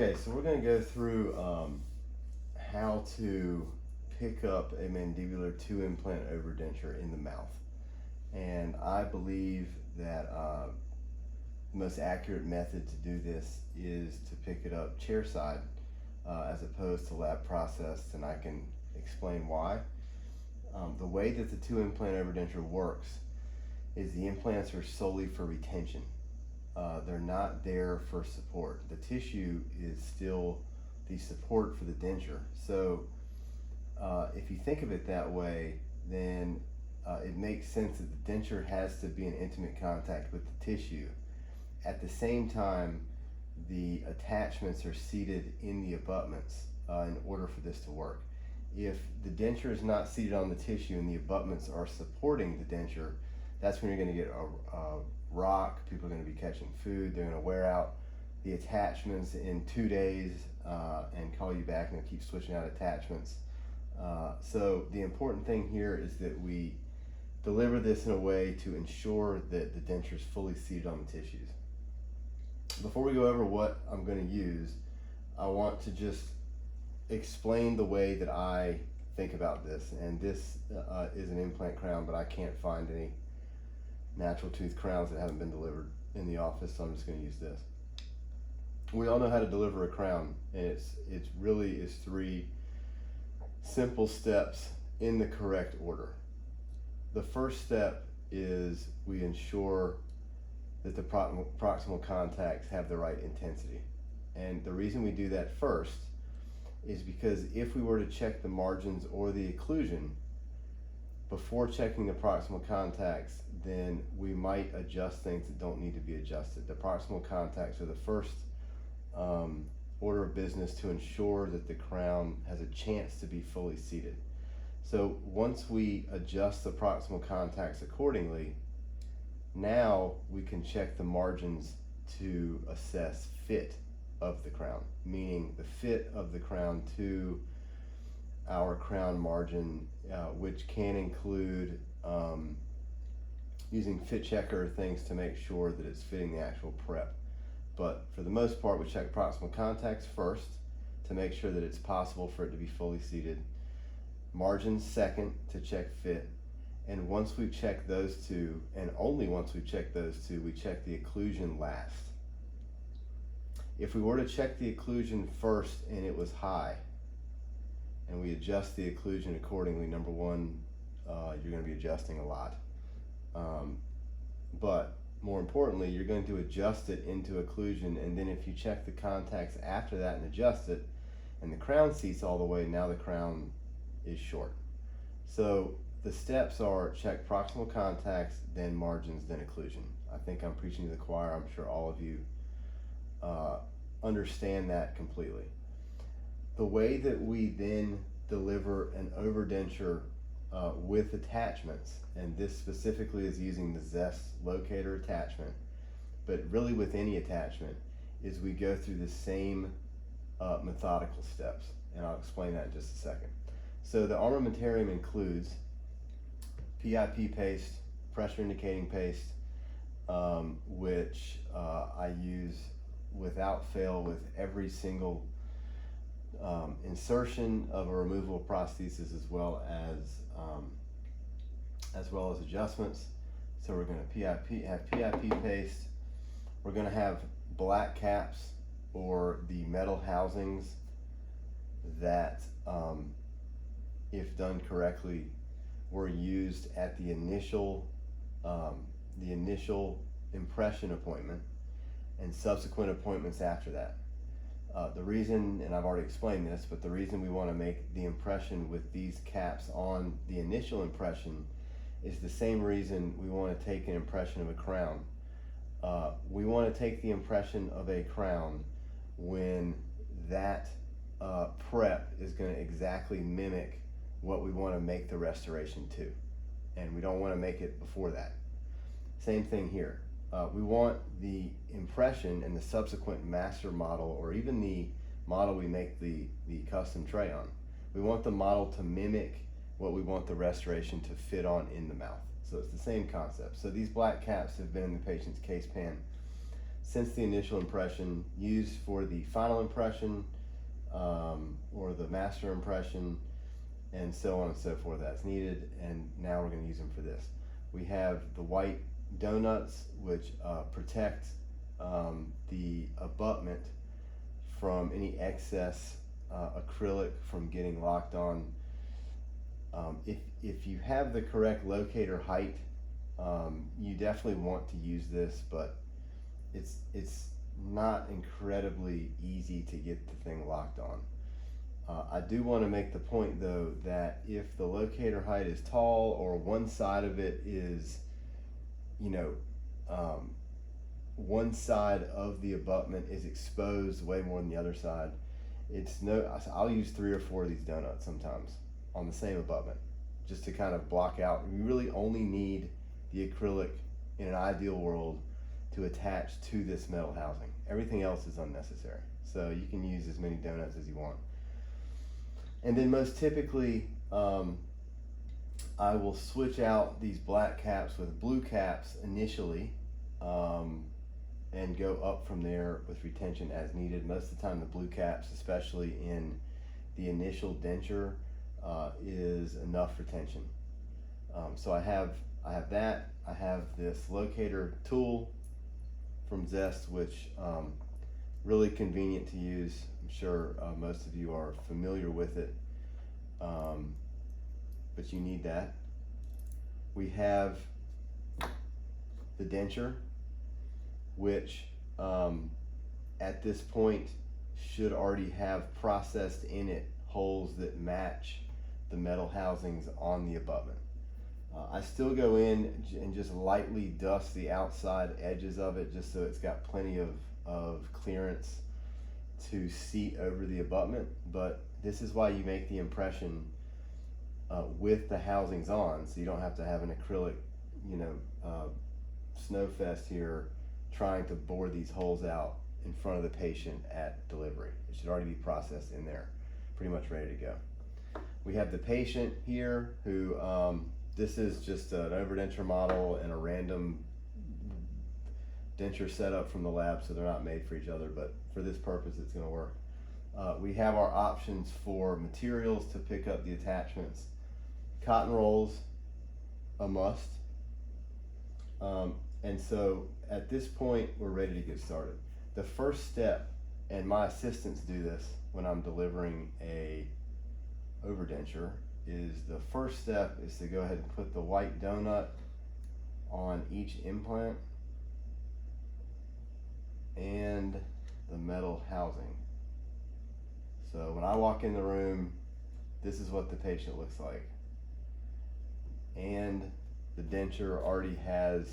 Okay, so we're going to go through how to pick up a mandibular 2-implant overdenture in the mouth. And I believe that the most accurate method to do this is to pick it up chairside as opposed to lap processed, and I can explain why. The way that the 2-implant overdenture works is the implants are solely for retention. They're not there for support. The tissue is still the support for the denture. So if you think of it that way, then it makes sense that the denture has to be in intimate contact with the tissue. At the same time, the attachments are seated in the abutments in order for this to work. If the denture is not seated on the tissue and the abutments are supporting the denture, that's when you're going to get a rock. People are going to be catching food. They're going to wear out the attachments in 2 days and call you back, and they'll keep switching out attachments. So the important thing here is that we deliver this in a way to ensure that the denture is fully seated on the tissues. Before we go over what I'm going to use, I want to just explain the way that I think about this. And this is an implant crown, but I can't find any natural tooth crowns that haven't been delivered in the office, so I'm just going to use this. We all know how to deliver a crown, and it really is 3 simple steps in the correct order. The first step is we ensure that the proximal contacts have the right intensity. And the reason we do that first is because if we were to check the margins or the occlusion before checking the proximal contacts, then we might adjust things that don't need to be adjusted. The proximal contacts are the first order of business to ensure that the crown has a chance to be fully seated. So once we adjust the proximal contacts accordingly, now we can check the margins to assess fit of the crown, meaning the fit of the crown to our crown margin, which can include using fit checker things to make sure that it's fitting the actual prep. But for the most part, we check proximal contacts first to make sure that it's possible for it to be fully seated. Margins second to check fit. And once we check those 2, and only once we check those 2, we check the occlusion last. If we were to check the occlusion first and it was high, and we adjust the occlusion accordingly, number one, you're going to be adjusting a lot. But more importantly, you're going to adjust it into occlusion, and then if you check the contacts after that and adjust it, and the crown seats all the way, now the crown is short. So the steps are check proximal contacts, then margins, then occlusion. I think I'm preaching to the choir. I'm sure all of you understand that completely. The way that we then deliver an overdenture with attachments, and this specifically is using the Zest locator attachment, but really with any attachment, is we go through the same methodical steps, and I'll explain that in just a second. So the armamentarium includes PIP paste, pressure indicating paste, which I use without fail with every single insertion of a removable prosthesis, as well as adjustments. So we're going to have PIP paste. We're going to have black caps or the metal housings that, if done correctly, were used at the initial impression appointment and subsequent appointments after that. The reason, and I've already explained this, but the reason we want to make the impression with these caps on the initial impression is the same reason we want to take an impression of a crown. We want to take the impression of a crown when that prep is going to exactly mimic what we want to make the restoration to, and we don't want to make it before that. Same thing here. We want the impression and the subsequent master model, or even the model we make the custom tray on. We want the model to mimic what we want the restoration to fit on in the mouth. So it's the same concept. So these black caps have been in the patient's case pan since the initial impression, used for the final impression or the master impression, and so on and so forth as needed. And now we're going to use them for this. We have the white donuts, which protect the abutment from any excess acrylic from getting locked on. If you have the correct locator height, you definitely want to use this, but it's not incredibly easy to get the thing locked on. I do want to make the point though that if the locator height is tall, or one side of it is, one side of the abutment is exposed way more than the other side, I'll use 3 or 4 of these donuts sometimes on the same abutment, just to kind of block out. You really only need the acrylic in an ideal world to attach to this metal housing. Everything else is unnecessary. So you can use as many donuts as you want. And then most typically, I will switch out these black caps with blue caps initially, and go up from there with retention as needed. Most of the time the blue caps, especially in the initial denture, is enough retention. So I have that. I have this locator tool from Zest, which really convenient to use. I'm sure most of you are familiar with it, but you need that. We have the denture, which at this point should already have processed in it holes that match the metal housings on the abutment. I still go in and just lightly dust the outside edges of it, just so it's got plenty of clearance to seat over the abutment. But this is why you make the impression with the housings on, so you don't have to have an acrylic, snow fest here trying to bore these holes out in front of the patient at delivery. It should already be processed in there, pretty much ready to go. We have the patient here who, this is just an overdenture model and a random denture setup from the lab, so they're not made for each other, but for this purpose it's going to work. We have our options for materials to pick up the attachments. Cotton rolls, a must. And so at this point we're ready to get started. The first step, and my assistants do this when I'm delivering a overdenture, is the first step is to go ahead and put the white donut on each implant and the metal housing. So when I walk in the room, this is what the patient looks like. And the denture already has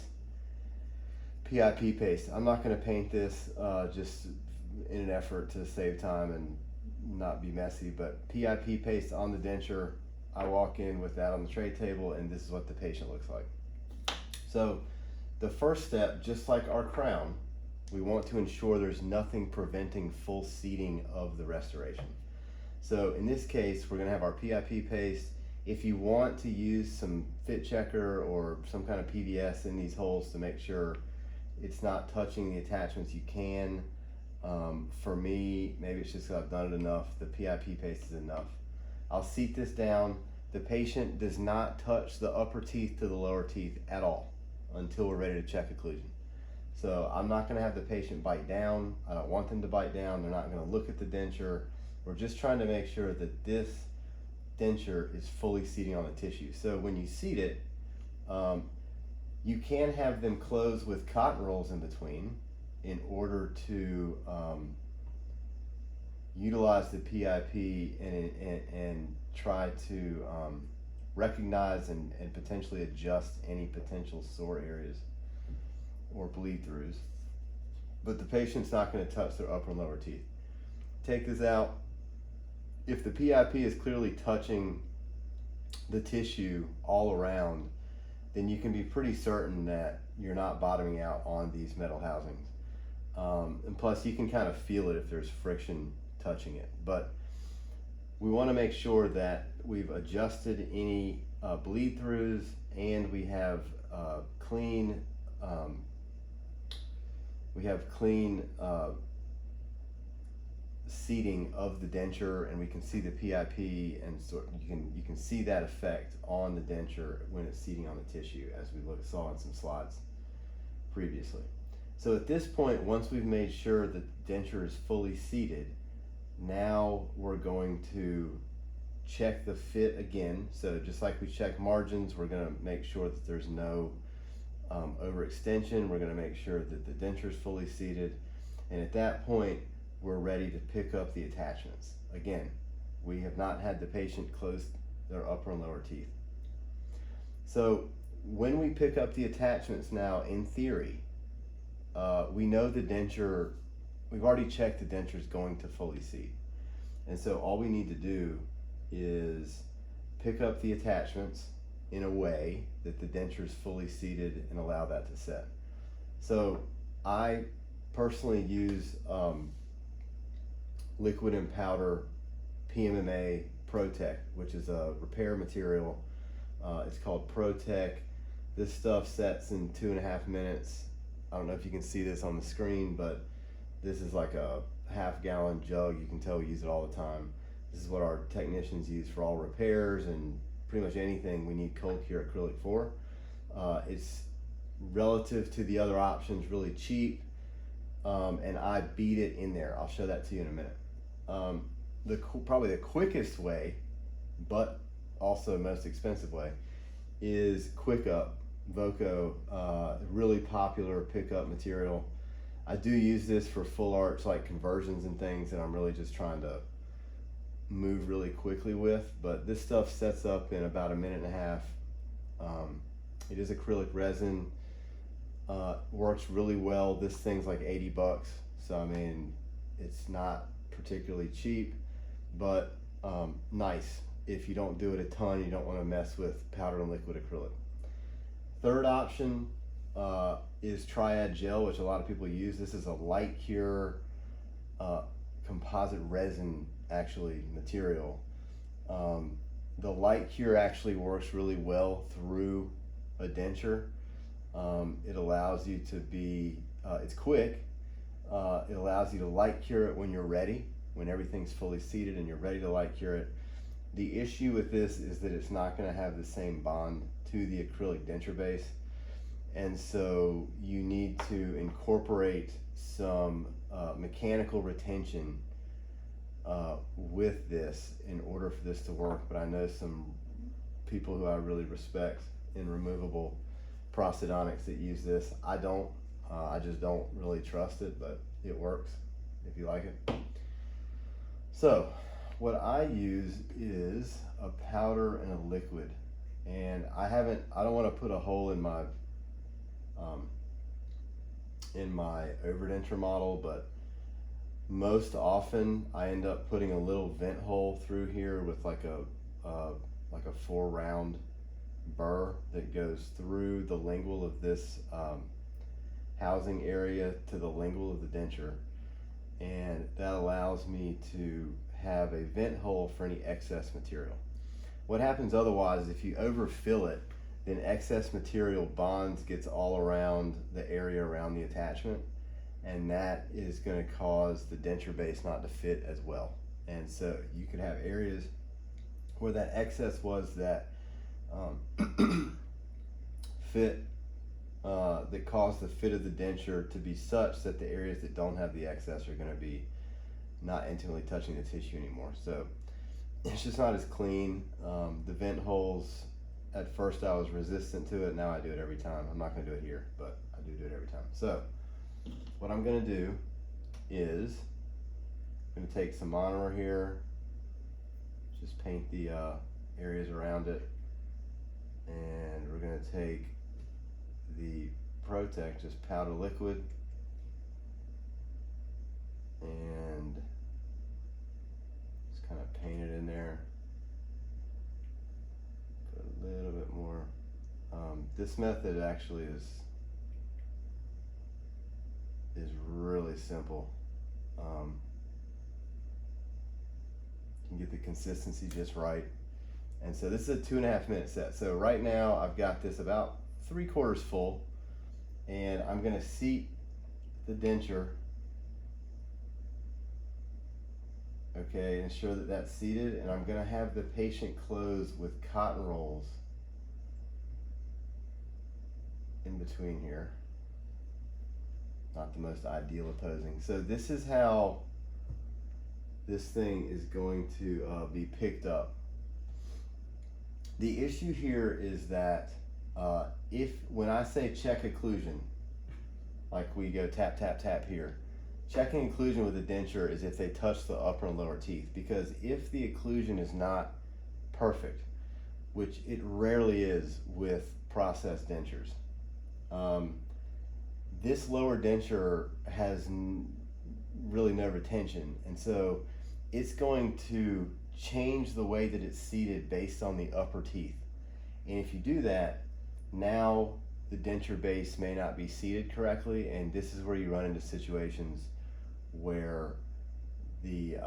PIP paste. I'm not going to paint this just in an effort to save time and not be messy, but PIP paste on the denture. I walk in with that on the tray table, and this is what the patient looks like. So the first step, just like our crown, we want to ensure there's nothing preventing full seating of the restoration. So in this case, we're going to have our PIP paste. If you want to use some fit checker or some kind of PVS in these holes to make sure it's not touching the attachments, you can. For me, maybe it's just because I've done it enough, the PIP paste is enough. I'll seat this down. The patient does not touch the upper teeth to the lower teeth at all until we're ready to check occlusion. So I'm not going to have the patient bite down. I don't want them to bite down. They're not going to look at the denture. We're just trying to make sure that this denture is fully seating on the tissue. So when you seat it, you can have them close with cotton rolls in between in order to utilize the PIP and try to recognize and potentially adjust any potential sore areas or bleed throughs. But the patient's not going to touch their upper and lower teeth. Take this out. If the PIP is clearly touching the tissue all around, then you can be pretty certain that you're not bottoming out on these metal housings. And plus you can kind of feel it if there's friction touching it. But we want to make sure that we've adjusted any bleed throughs, and we have clean we have clean seating of the denture, and we can see the PIP, and so you can see that effect on the denture when it's seating on the tissue, as we saw in some slides previously. So at this point, once we've made sure that the denture is fully seated, now we're going to check the fit again. So just like we check margins, we're going to make sure that there's no overextension. We're going to make sure that the denture is fully seated, and at that point we're ready to pick up the attachments. Again, we have not had the patient close their upper and lower teeth. So when we pick up the attachments now, in theory, we know the denture, we've already checked the denture is going to fully seat. And so all we need to do is pick up the attachments in a way that the denture is fully seated and allow that to set. So I personally use liquid and powder PMMA Protec, which is a repair material. It's called Protec. This stuff sets in 2.5 minutes. I don't know if you can see this on the screen, but this is like a half-gallon jug. You can tell we use it all the time. This is what our technicians use for all repairs and pretty much anything we need cold cure acrylic for. It's relative to the other options really cheap, and I beat it in there. I'll show that to you in a minute. Probably the quickest way, but also most expensive way, is Quick Up Voco, really popular pickup material. I do use this for full arch like conversions and things that I'm really just trying to move really quickly with, but this stuff sets up in about 1.5 minutes. It is acrylic resin, works really well. This thing's like $80, so I mean it's not particularly cheap, but nice if you don't do it a ton. You don't want to mess with powder and liquid acrylic. Third option is Triad Gel, which a lot of people use. This is a light cure composite resin actually material. The light cure actually works really well through a denture. It allows you to be, it's quick. It allows you to light cure it when you're ready, when everything's fully seated and you're ready to light cure it. The issue with this is that it's not going to have the same bond to the acrylic denture base, and so you need to incorporate some mechanical retention with this in order for this to work. But I know some people who I really respect in removable prosthodontics that use this. I don't. I just don't really trust it, but it works if you like it. So what I use is a powder and a liquid, and I don't want to put a hole in my overdenture model, but most often I end up putting a little vent hole through here with like a 4-round burr that goes through the lingual of this housing area to the lingual of the denture, and that allows me to have a vent hole for any excess material. What happens otherwise, if you overfill it, then excess material bonds, gets all around the area around the attachment, and that is going to cause the denture base not to fit as well. And so you could have areas where that excess was that fit, that caused the fit of the denture to be such that the areas that don't have the excess are going to be not intimately touching the tissue anymore. So it's just not as clean. The vent holes, at first I was resistant to it. Now I do it every time. I'm not going to do it here, but I do it every time. So what I'm going to do is I'm going to take some monomer here, just paint the areas around it, and we're going to take the Protec, just powder liquid, and just kind of paint it in there. Put a little bit more. This method actually is really simple. You can get the consistency just right. And so this is a 2.5 minute set. So right now I've got this about 3/4 full, and I'm gonna seat the denture, okay, ensure that that's seated, and I'm going to have the patient close with cotton rolls in between here. Not the most ideal of posing. So this is how this thing is going to be picked up. The issue here is that when I say check occlusion, like we go tap, tap, tap here, checking occlusion with a denture is if they touch the upper and lower teeth, because if the occlusion is not perfect, which it rarely is with processed dentures, this lower denture has really no retention, and so it's going to change the way that it's seated based on the upper teeth. And if you do that, now the denture base may not be seated correctly, and this is where you run into situations where the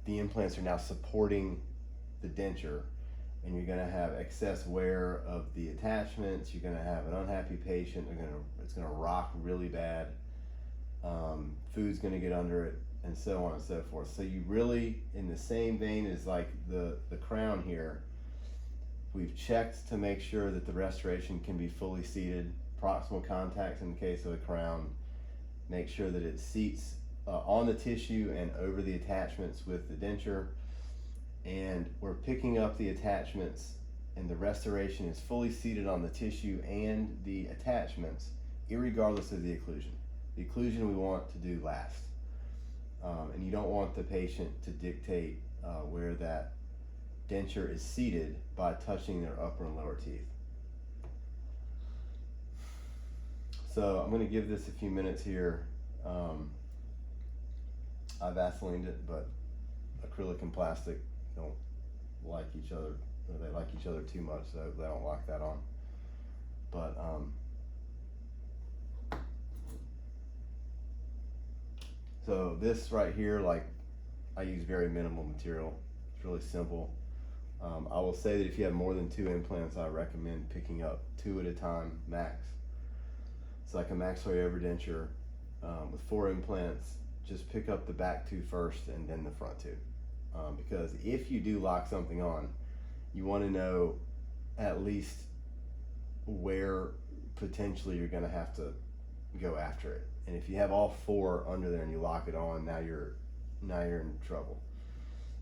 implants are now supporting the denture, and you're going to have excess wear of the attachments. You're going to have an unhappy patient. It's going to rock really bad. Food's going to get under it, and so on and so forth. So you really, in the same vein as like the crown here, we've checked to make sure that the restoration can be fully seated. Proximal contacts in the case of the crown. Make sure that it seats on the tissue and over the attachments with the denture. And we're picking up the attachments, and the restoration is fully seated on the tissue and the attachments, irregardless of the occlusion. The occlusion we want to do last. And you don't want the patient to dictate where that denture is seated by touching their upper and lower teeth. So I'm going to give this a few minutes here. I Vaselined it, but acrylic and plastic don't like each other, or they like each other too much, so they don't lock that on. But so this right here, like, I use very minimal material. It's really simple. I will say that if you have more than 2 implants, I recommend picking up 2 at a time max. It's like a maxillary overdenture with 4 implants. Just pick up the back 2 first and then the front 2. Because if you do lock something on, you want to know at least where potentially you're going to have to go after it. And if you have all 4 under there and you lock it on, now you're in trouble.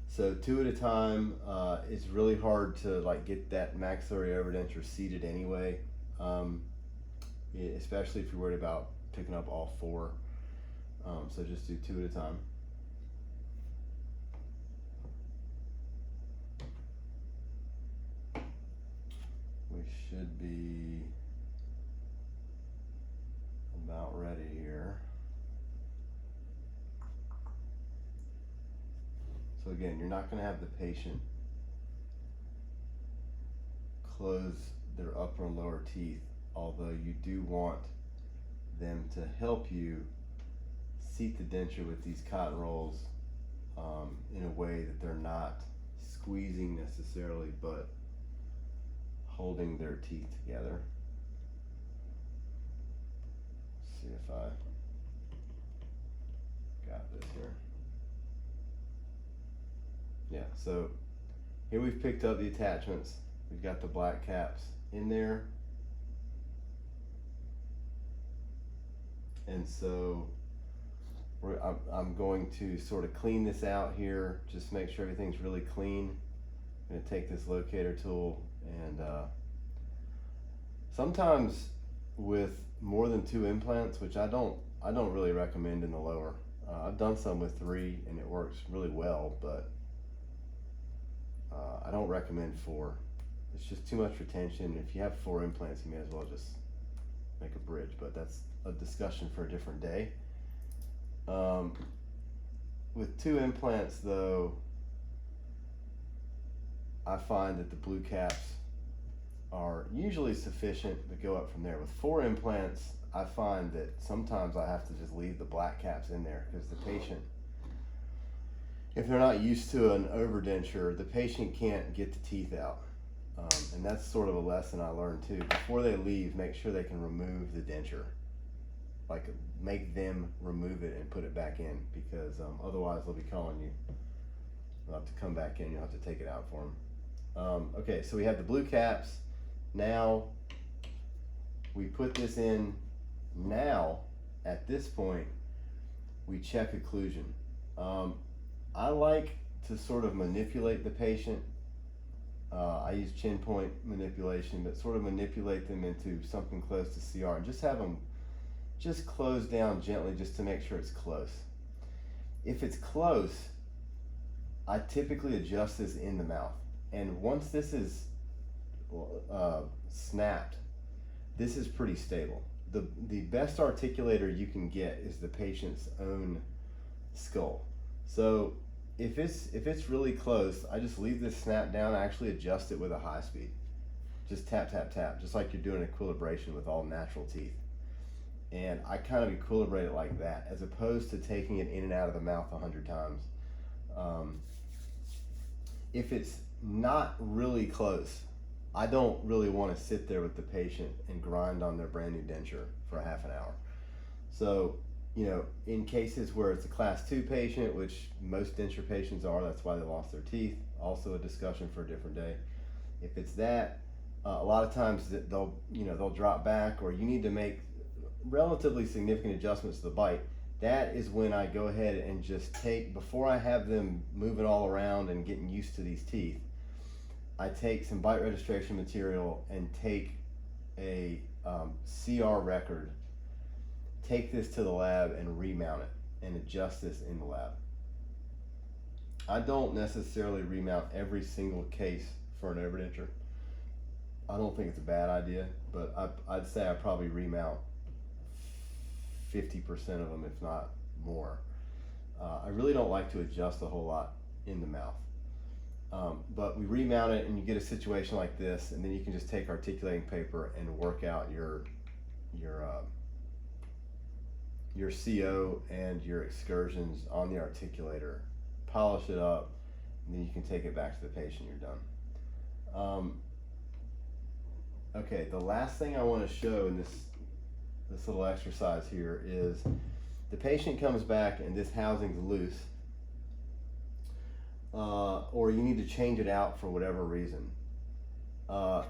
So 2 at a time. It's really hard to like get that maxillary overdenture seated anyway, especially if you're worried about picking up all 4. So just do 2 at a time. We should be about ready here. So again, you're not going to have the patient close their upper and lower teeth, although you do want them to help you seat the denture with these cotton rolls in a way that they're not squeezing necessarily, but holding their teeth together. Let's see if I got this here. Yeah, so here we've picked up the attachments. We've got the black caps in there. And so I'm going to sort of clean this out here, just make sure everything's really clean. I'm going to take this locator tool, and sometimes with more than 2 implants, which I don't really recommend in the lower. I've done some with 3 and it works really well, but I don't recommend 4. It's just too much retention. If you have 4 implants, you may as well just make a bridge, but that's a discussion for a different day. With 2 implants though, I find that the blue caps are usually sufficient to go up from there. With 4 implants, I find that sometimes I have to just leave the black caps in there, because the patient, if they're not used to an overdenture, the patient can't get the teeth out. And that's sort of a lesson I learned too. Before they leave, make sure they can remove the denture. like make them remove it and put it back in, because otherwise they'll be calling you. They'll have to come back in. You'll have to take it out for them. Okay, so we have the blue caps. Now we put this in. Now at this point we check occlusion. I like to sort of manipulate the patient. I use chin point manipulation, but sort of manipulate them into something close to CR and just have them just close down gently just to make sure it's close. If it's close, I typically adjust this in the mouth. And once this is snapped, this is pretty stable. The best articulator you can get is the patient's own skull. So if it's really close, I just leave this snap down. I actually adjust it with a high speed. Just tap, tap, tap, just like you're doing equilibration with all natural teeth. And I kind of equilibrate it like that, as opposed to taking it in and out of the mouth 100 times. If it's not really close, I don't really want to sit there with the patient and grind on their brand new denture for a half an hour. So, you know, in cases where it's a class 2 patient, which most denture patients are, that's why they lost their teeth, also a discussion for a different day. If it's that, a lot of times that they'll drop back, or you need to make relatively significant adjustments to the bite. That is when I go ahead and just take, before I have them moving all around and getting used to these teeth, I take some bite registration material and take a CR record, take this to the lab and remount it and adjust this in the lab. I don't necessarily remount every single case for an overdenture. I don't think it's a bad idea, but I'd say I probably remount 50% of them, if not more. I really don't like to adjust a whole lot in the mouth. But we remount it and you get a situation like this, and then you can just take articulating paper and work out your CO and your excursions on the articulator, polish it up, and then you can take it back to the patient. You're done. Okay, the last thing I want to show in this little exercise here is the patient comes back and this housing's loose, or you need to change it out for whatever reason. I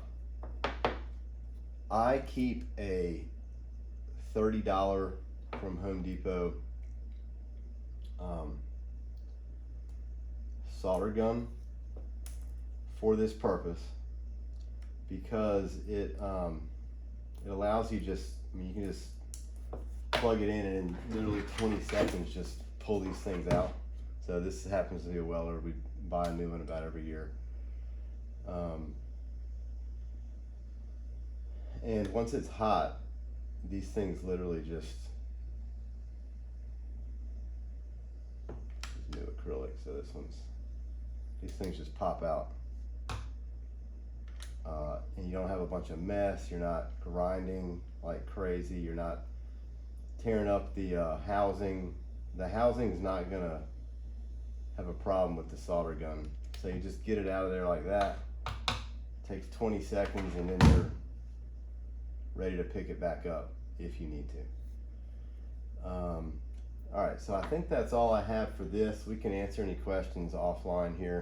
keep a $30 from Home Depot solder gun for this purpose, because it allows you you can just plug it in and in literally 20 seconds just pull these things out. So this happens to be a Weller. We buy a new one about every year. And once it's hot, these things literally just new acrylic, so these things just pop out. And you don't have a bunch of mess. You're not grinding like crazy. You're not tearing up the housing. The housing is not gonna have a problem with the solder gun. So you just get it out of there like that. It takes 20 seconds, and then you're ready to pick it back up if you need to. All right, so I think that's all I have for this. We can answer any questions offline here.